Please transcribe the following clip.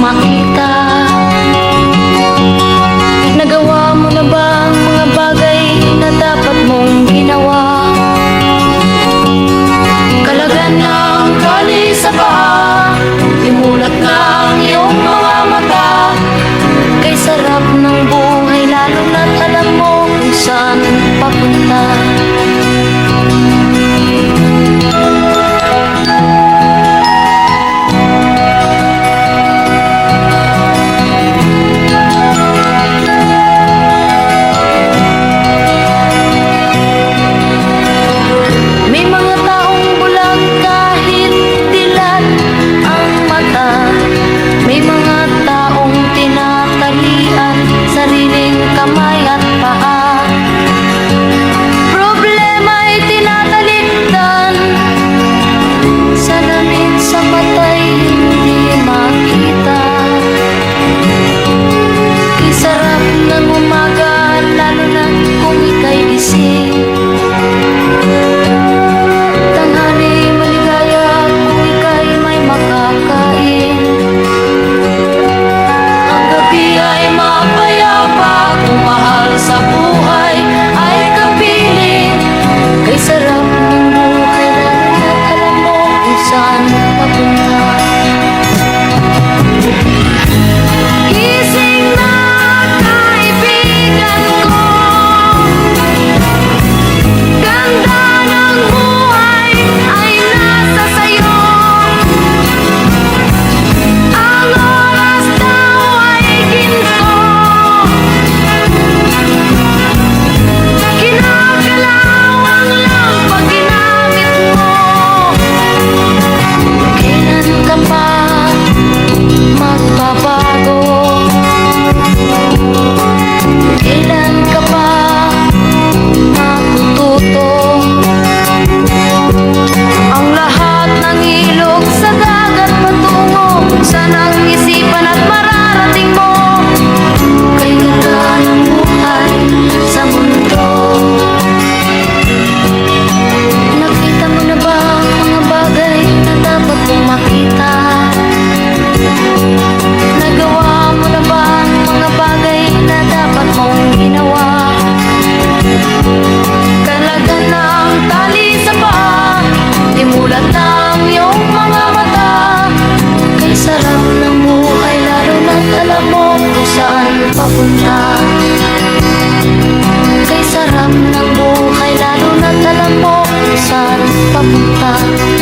makita? Nagawa mo na ba ang mga bagay na dapat mong ginawa? Kalagan ng tali sa paa, imulat ng iyong mga mata. Kay sarap ng buhay lalo na't alam mo kung saan papunta. Papunta. Kay sarap ng buhay lalo na't alam mo kung saan papunta.